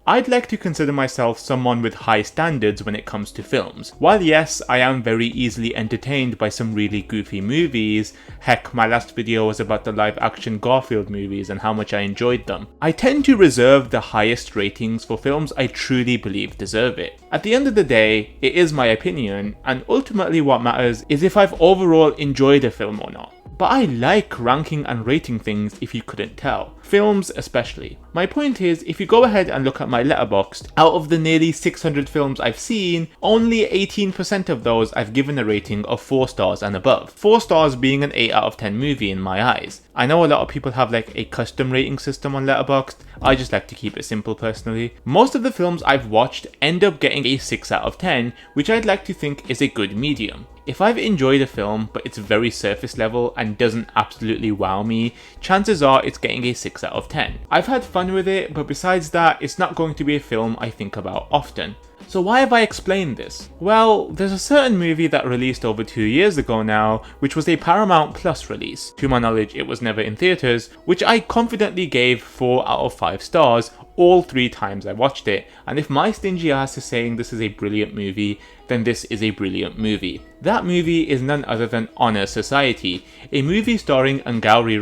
I'd like to consider myself someone with high standards when it comes to films. While yes, I am very easily entertained by some really goofy movies, heck, my last video was about the live action Garfield movies and how much I enjoyed them, I tend to reserve the highest ratings for films I truly believe deserve it. At the end of the day, it is my opinion, and ultimately what matters is if I've overall enjoyed a film or not. But I like ranking and rating things if you couldn't tell. Films especially. My point is, if you go ahead and look at my Letterboxd, out of the nearly 600 films I've seen, only 18% of those I've given a rating of 4 stars and above. 4 stars being an 8 out of 10 movie in my eyes. I know a lot of people have like a custom rating system on Letterboxd, I just like to keep it simple personally. Most of the films I've watched end up getting a 6 out of 10, which I'd like to think is a good medium. If I've enjoyed a film but it's very surface level and doesn't absolutely wow me, chances are it's getting a 6 out of 10. I've had fun with it, but besides that, it's not going to be a film I think about often. So why have I explained this? Well, there's a certain movie that released over 2 years ago now, which was a Paramount Plus release. To my knowledge, it was never in theatres, which I confidently gave 4 out of 5 stars all 3 times I watched it, and if my stingy ass is saying this is a brilliant movie, then this is a brilliant movie. That movie is none other than Honor Society, a movie starring Angourie,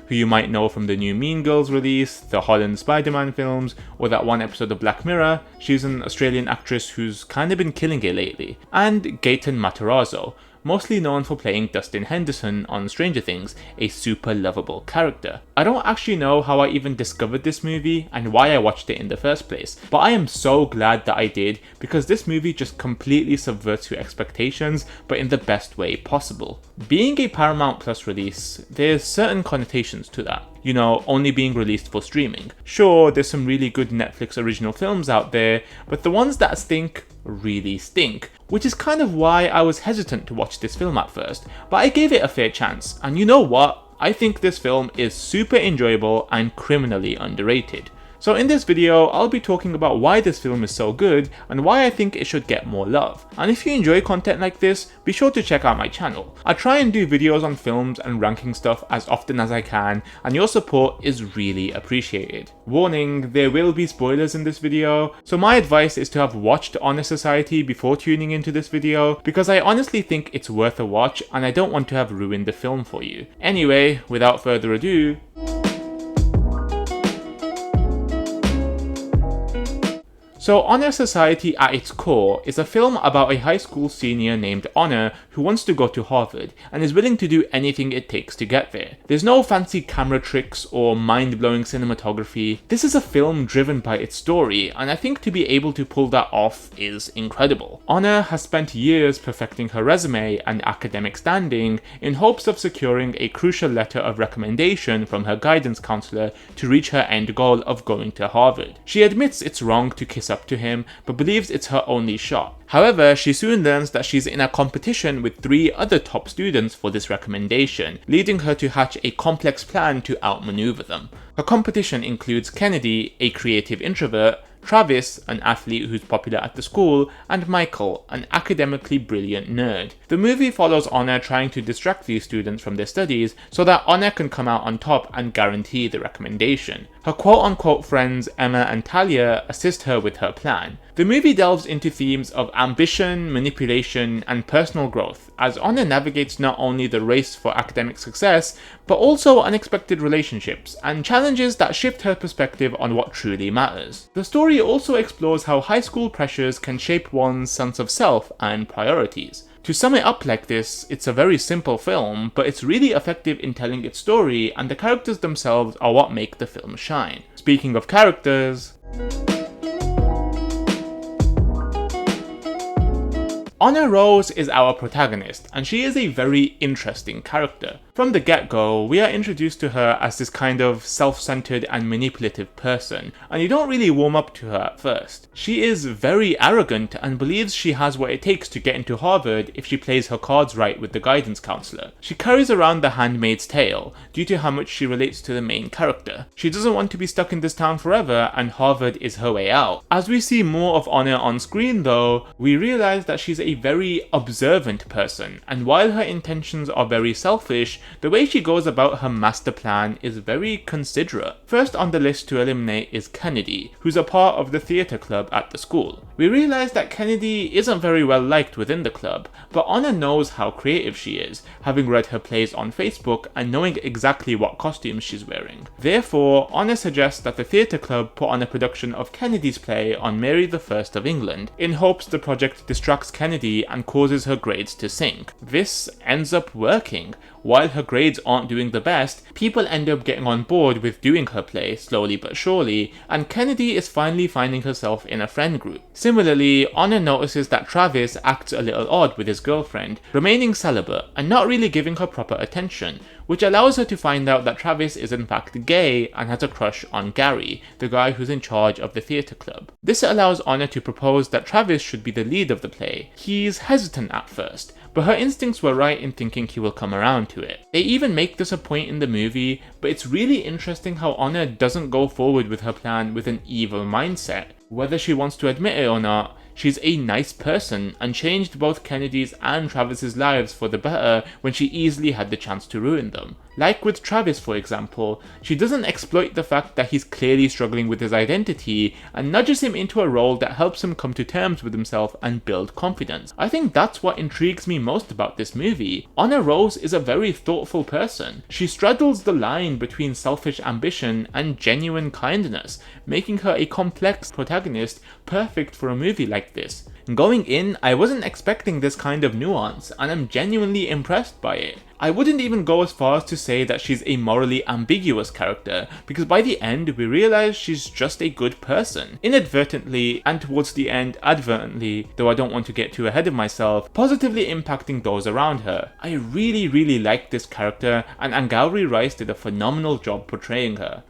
who you might know from the new Mean Girls release, the Holland Spider-Man films, or that one episode of Black Mirror. She's an Australian actress who's kinda been killing it lately. And Gaten Matarazzo, mostly known for playing Dustin Henderson on Stranger Things, a super lovable character. I don't actually know how I even discovered this movie and why I watched it in the first place, but I am so glad that I did, because this movie just completely subverts your expectations, but in the best way possible. Being a Paramount Plus release, there's certain connotations to that. You know, only being released for streaming. Sure, there's some really good Netflix original films out there, but the ones that stink really stink, which is kind of why I was hesitant to watch this film at first, but I gave it a fair chance, and you know what? I think this film is super enjoyable and criminally underrated. So in this video, I'll be talking about why this film is so good and why I think it should get more love. And if you enjoy content like this, be sure to check out my channel. I try and do videos on films and ranking stuff as often as I can, and your support is really appreciated. Warning, there will be spoilers in this video, so my advice is to have watched Honor Society before tuning into this video, because I honestly think it's worth a watch and I don't want to have ruined the film for you. Anyway, without further ado, so Honor Society at its core is a film about a high school senior named Honor who wants to go to Harvard and is willing to do anything it takes to get there. There's no fancy camera tricks or mind-blowing cinematography. This is a film driven by its story, and I think to be able to pull that off is incredible. Honor has spent years perfecting her resume and academic standing in hopes of securing a crucial letter of recommendation from her guidance counselor to reach her end goal of going to Harvard. She admits it's wrong to kiss up to him, but believes it's her only shot. However, she soon learns that she's in a competition with 3 other top students for this recommendation, leading her to hatch a complex plan to outmaneuver them. Her competition includes Kennedy, a creative introvert, Travis, an athlete who's popular at the school, and Michael, an academically brilliant nerd. The movie follows Honor trying to distract these students from their studies so that Honor can come out on top and guarantee the recommendation. Her quote-unquote friends Emma and Talia assist her with her plan. The movie delves into themes of ambition, manipulation, and personal growth, as Honor navigates not only the race for academic success, but also unexpected relationships, and challenges that shift her perspective on what truly matters. The story also explores how high school pressures can shape one's sense of self and priorities. To sum it up like this, it's a very simple film, but it's really effective in telling its story, and the characters themselves are what make the film shine. Speaking of characters, Honor Rose is our protagonist, and she is a very interesting character. From the get-go, we are introduced to her as this kind of self-centered and manipulative person, and you don't really warm up to her at first. She is very arrogant and believes she has what it takes to get into Harvard if she plays her cards right with the guidance counselor. She carries around the Handmaid's Tale due to how much she relates to the main character. She doesn't want to be stuck in this town forever, and Harvard is her way out. As we see more of Honor on screen though, we realize that she's a very observant person, and while her intentions are very selfish, the way she goes about her master plan is very considerate. First on the list to eliminate is Kennedy, who's a part of the theatre club at the school. We realise that Kennedy isn't very well liked within the club, but Honor knows how creative she is, having read her plays on Facebook and knowing exactly what costumes she's wearing. Therefore, Honor suggests that the theatre club put on a production of Kennedy's play on Mary I of England, in hopes the project distracts Kennedy and causes her grades to sink. This ends up working. While her grades aren't doing the best, people end up getting on board with doing her play slowly but surely, and Kennedy is finally finding herself in a friend group. Similarly, Honor notices that Travis acts a little odd with his girlfriend, remaining celibate and not really giving her proper attention, which allows her to find out that Travis is in fact gay and has a crush on Gary, the guy who's in charge of the theatre club. This allows Honor to propose that Travis should be the lead of the play. He's hesitant at first, but her instincts were right in thinking he will come around to it. They even make this a point in the movie, but it's really interesting how Honor doesn't go forward with her plan with an evil mindset. Whether she wants to admit it or not, she's a nice person and changed both Kennedy's and Travis's lives for the better when she easily had the chance to ruin them. Like with Travis, for example, she doesn't exploit the fact that he's clearly struggling with his identity and nudges him into a role that helps him come to terms with himself and build confidence. I think that's what intrigues me most about this movie. Honor Rose is a very thoughtful person. She straddles the line between selfish ambition and genuine kindness, making her a complex protagonist perfect for a movie like this. Going in, I wasn't expecting this kind of nuance, and I'm genuinely impressed by it. I wouldn't even go as far as to say that she's a morally ambiguous character, because by the end we realise she's just a good person. Inadvertently, and towards the end advertently, though I don't want to get too ahead of myself, positively impacting those around her. I really like this character, and Angourie Rice did a phenomenal job portraying her.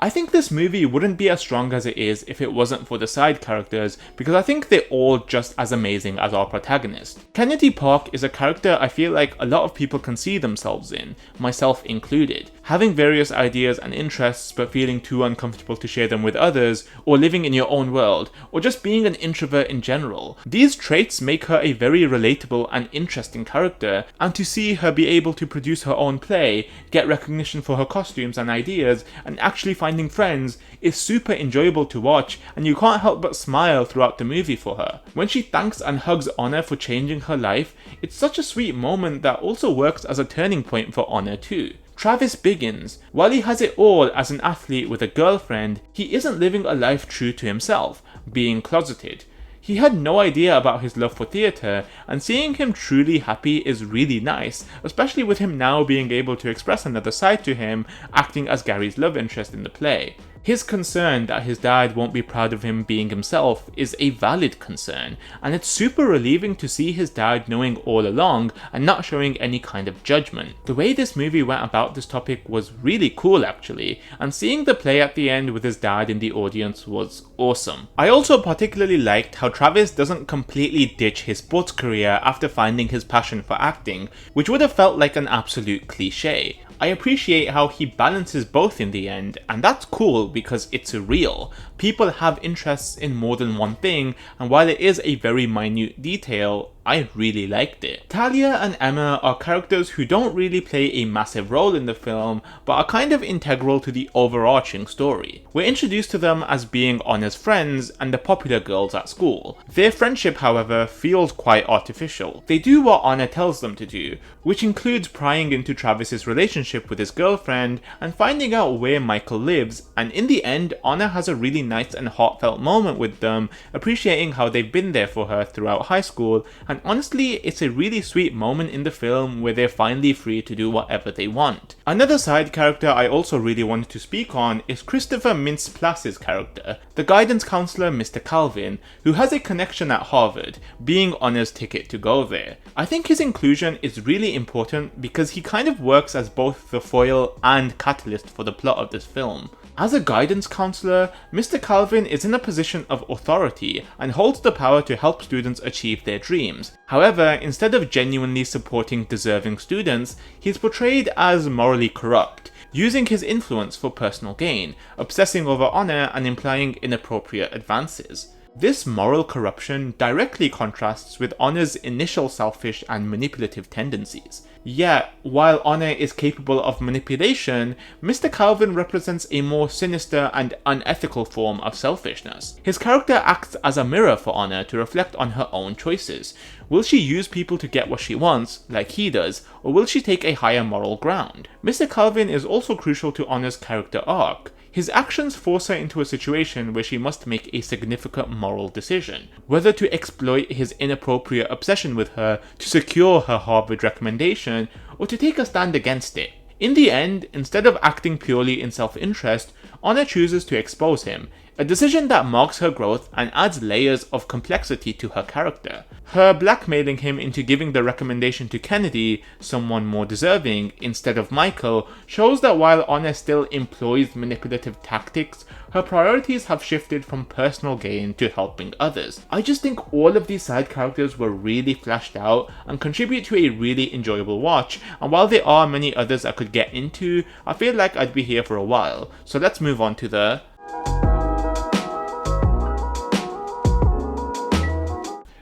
I think this movie wouldn't be as strong as it is if it wasn't for the side characters, because I think they're all just as amazing as our protagonist. Kennedy Park is a character I feel like a lot of people can see themselves in, myself included. Having various ideas and interests but feeling too uncomfortable to share them with others, or living in your own world, or just being an introvert in general. These traits make her a very relatable and interesting character, and to see her be able to produce her own play, get recognition for her costumes and ideas, and actually finding friends is super enjoyable to watch, and you can't help but smile throughout the movie for her. When she thanks and hugs Honor for changing her life, it's such a sweet moment that also works as a turning point for Honor too. Travis Biggins, while he has it all as an athlete with a girlfriend, he isn't living a life true to himself, being closeted. He had no idea about his love for theatre, and seeing him truly happy is really nice, especially with him now being able to express another side to him, acting as Gary's love interest in the play. His concern that his dad won't be proud of him being himself is a valid concern, and it's super relieving to see his dad knowing all along and not showing any kind of judgment. The way this movie went about this topic was really cool actually, and seeing the play at the end with his dad in the audience was awesome. I also particularly liked how Travis doesn't completely ditch his sports career after finding his passion for acting, which would have felt like an absolute cliche. I appreciate how he balances both in the end, and that's cool because it's real. People have interests in more than one thing, and while it is a very minute detail, I really liked it. Talia and Emma are characters who don't really play a massive role in the film, but are kind of integral to the overarching story. We're introduced to them as being Honor's friends and the popular girls at school. Their friendship, however, feels quite artificial. They do what Honor tells them to do, which includes prying into Travis's relationship with his girlfriend and finding out where Michael lives, and in the end, Honor has a really nice and heartfelt moment with them, appreciating how they've been there for her throughout high school, and honestly, it's a really sweet moment in the film where they're finally free to do whatever they want. Another side character I also really wanted to speak on is Christopher Mintz-Plass's character, the guidance counselor Mr. Calvin, who has a connection at Harvard, being Honor's ticket to go there. I think his inclusion is really important because he kind of works as both the foil and catalyst for the plot of this film. As a guidance counselor, Mr. Calvin is in a position of authority and holds the power to help students achieve their dreams. However, instead of genuinely supporting deserving students, he's portrayed as morally corrupt, using his influence for personal gain, obsessing over honor and implying inappropriate advances. This moral corruption directly contrasts with Honor's initial selfish and manipulative tendencies. Yet, while Honor is capable of manipulation, Mr. Calvin represents a more sinister and unethical form of selfishness. His character acts as a mirror for Honor to reflect on her own choices. Will she use people to get what she wants, like he does, or will she take a higher moral ground? Mr. Calvin is also crucial to Honor's character arc. His actions force her into a situation where she must make a significant moral decision, whether to exploit his inappropriate obsession with her to secure her Harvard recommendation, or to take a stand against it. In the end, instead of acting purely in self-interest, Honor chooses to expose him, a decision that marks her growth and adds layers of complexity to her character. Her blackmailing him into giving the recommendation to Kennedy, someone more deserving, instead of Michael, shows that while Honor still employs manipulative tactics, her priorities have shifted from personal gain to helping others. I just think all of these side characters were really fleshed out and contribute to a really enjoyable watch, and while there are many others I could get into, I feel like I'd be here for a while. So let's move on to the...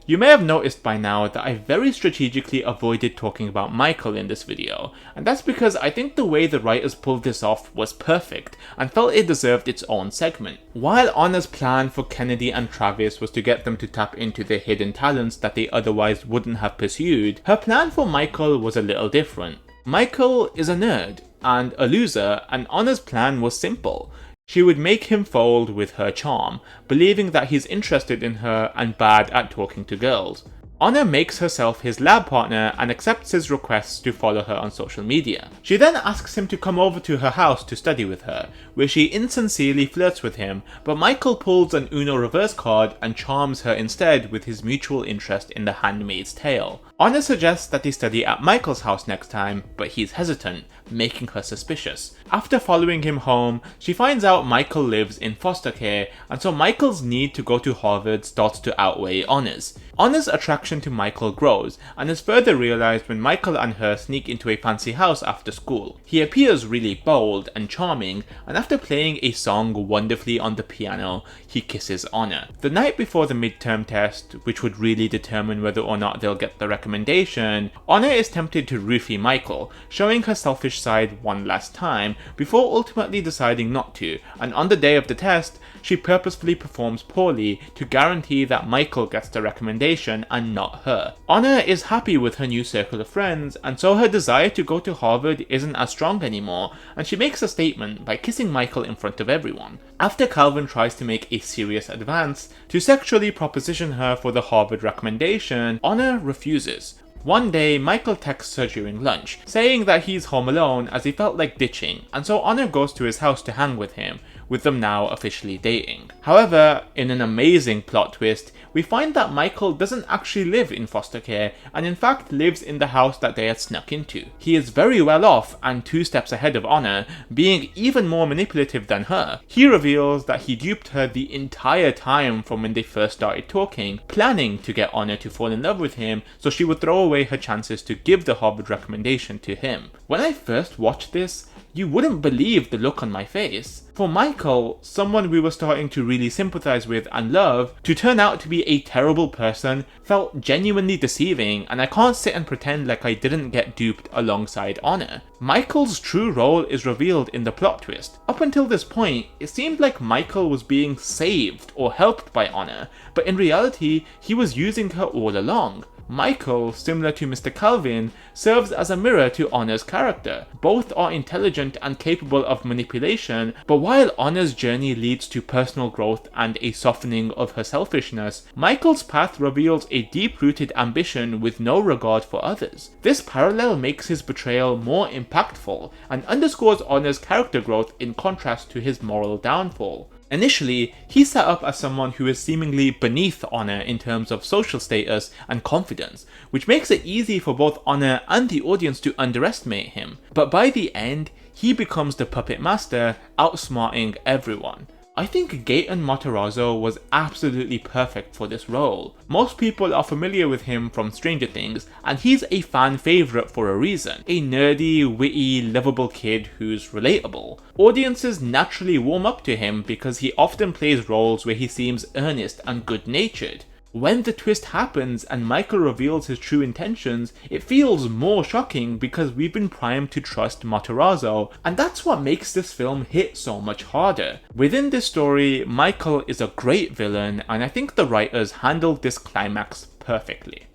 You may have noticed by now that I very strategically avoided talking about Michael in this video, and that's because I think the way the writers pulled this off was perfect, and felt it deserved its own segment. While Honor's plan for Kennedy and Travis was to get them to tap into their hidden talents that they otherwise wouldn't have pursued, her plan for Michael was a little different. Michael is a nerd, and a loser, and Honor's plan was simple. She would make him fold with her charm, believing that he's interested in her and bad at talking to girls. Honor makes herself his lab partner and accepts his requests to follow her on social media. She then asks him to come over to her house to study with her, where she insincerely flirts with him, but Michael pulls an Uno reverse card and charms her instead with his mutual interest in The Handmaid's Tale. Honor suggests that they study at Michael's house next time, but he's hesitant, making her suspicious. After following him home, she finds out Michael lives in foster care, and so Michael's need to go to Harvard starts to outweigh Honor's. Honor's attraction to Michael grows, and is further realized when Michael and her sneak into a fancy house after school. He appears really bold and charming, and after playing a song wonderfully on the piano, he kisses Honor. The night before the midterm test, which would really determine whether or not they'll get the recommendation, Honor is tempted to roofie Michael, showing her selfish side one last time, before ultimately deciding not to, and on the day of the test, she purposefully performs poorly to guarantee that Michael gets the recommendation and not her. Honor is happy with her new circle of friends, and so her desire to go to Harvard isn't as strong anymore, and she makes a statement by kissing Michael in front of everyone. After Calvin tries to make a serious advance to sexually proposition her for the Harvard recommendation, Honor refuses. One day, Michael texts her during lunch, saying that he's home alone as he felt like ditching, and so Honor goes to his house to hang with him, with them now officially dating. However, in an amazing plot twist, we find that Michael doesn't actually live in foster care, and in fact lives in the house that they had snuck into. He is very well off and 2 steps ahead of Honor, being even more manipulative than her. He reveals that he duped her the entire time from when they first started talking, planning to get Honor to fall in love with him so she would throw away her chances to give the Harvard recommendation to him. When I first watched this, you wouldn't believe the look on my face. For Michael, someone we were starting to really sympathize with and love, to turn out to be a terrible person felt genuinely deceiving, and I can't sit and pretend like I didn't get duped alongside Honor. Michael's true role is revealed in the plot twist. Up until this point, it seemed like Michael was being saved or helped by Honor, but in reality, he was using her all along. Michael, similar to Mr. Calvin, serves as a mirror to Honor's character. Both are intelligent and capable of manipulation, but while Honor's journey leads to personal growth and a softening of her selfishness, Michael's path reveals a deep-rooted ambition with no regard for others. This parallel makes his betrayal more impactful and underscores Honor's character growth in contrast to his moral downfall. Initially, he's set up as someone who is seemingly beneath Honor in terms of social status and confidence, which makes it easy for both Honor and the audience to underestimate him. But by the end, he becomes the puppet master, outsmarting everyone. I think Gaten Matarazzo was absolutely perfect for this role. Most people are familiar with him from Stranger Things, and he's a fan favourite for a reason. A nerdy, witty, lovable kid who's relatable. Audiences naturally warm up to him because he often plays roles where he seems earnest and good-natured. When the twist happens and Michael reveals his true intentions, it feels more shocking because we've been primed to trust Matarazzo, and that's what makes this film hit so much harder. Within this story, Michael is a great villain, and I think the writers handled this climax perfectly.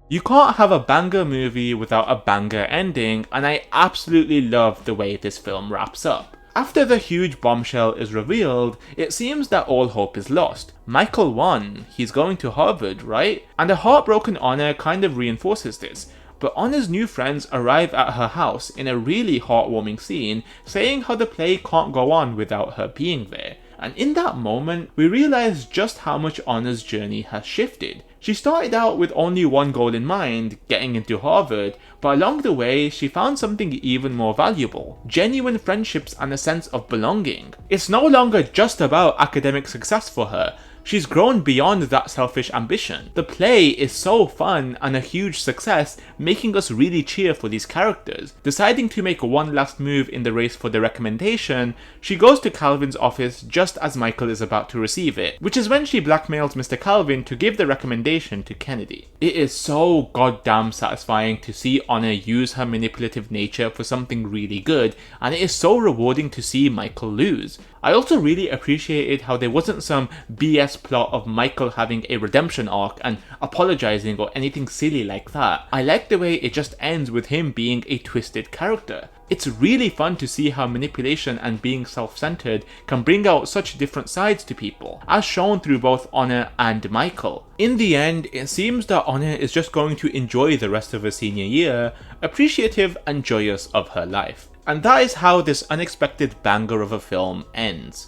You can't have a banger movie without a banger ending, and I absolutely love the way this film wraps up. After the huge bombshell is revealed, it seems that all hope is lost. Michael won, he's going to Harvard, right? And a heartbroken Honor kind of reinforces this. But Honor's new friends arrive at her house in a really heartwarming scene, saying how the play can't go on without her being there. And in that moment, we realize just how much Honor's journey has shifted. She started out with only one goal in mind, getting into Harvard, but along the way, she found something even more valuable: genuine friendships and a sense of belonging. It's no longer just about academic success for her. She's grown beyond that selfish ambition. The play is so fun and a huge success, making us really cheer for these characters. Deciding to make one last move in the race for the recommendation, she goes to Calvin's office just as Michael is about to receive it, which is when she blackmails Mr. Calvin to give the recommendation to Kennedy. It is so goddamn satisfying to see Honor use her manipulative nature for something really good, and it is so rewarding to see Michael lose. I also really appreciated how there wasn't some BS plot of Michael having a redemption arc and apologizing or anything silly like that. I like the way it just ends with him being a twisted character. It's really fun to see how manipulation and being self-centered can bring out such different sides to people, as shown through both Honor and Michael. In the end, it seems that Honor is just going to enjoy the rest of her senior year, appreciative and joyous of her life. And that is how this unexpected banger of a film ends.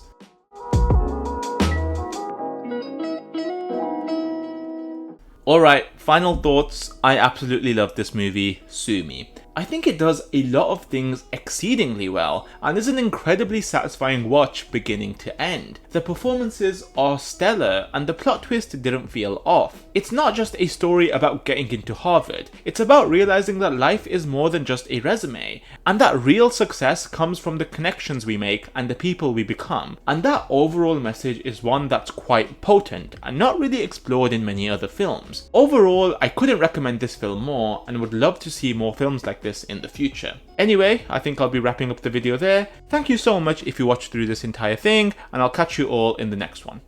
Alright, final thoughts. I absolutely love this movie, sue me. I think it does a lot of things exceedingly well, and is an incredibly satisfying watch beginning to end. The performances are stellar, and the plot twist didn't feel off. It's not just a story about getting into Harvard, it's about realizing that life is more than just a resume, and that real success comes from the connections we make and the people we become. And that overall message is one that's quite potent, and not really explored in many other films. Overall, I couldn't recommend this film more, and would love to see more films like this in the future. Anyway, I think I'll be wrapping up the video there. Thank you so much if you watched through this entire thing, and I'll catch you all in the next one.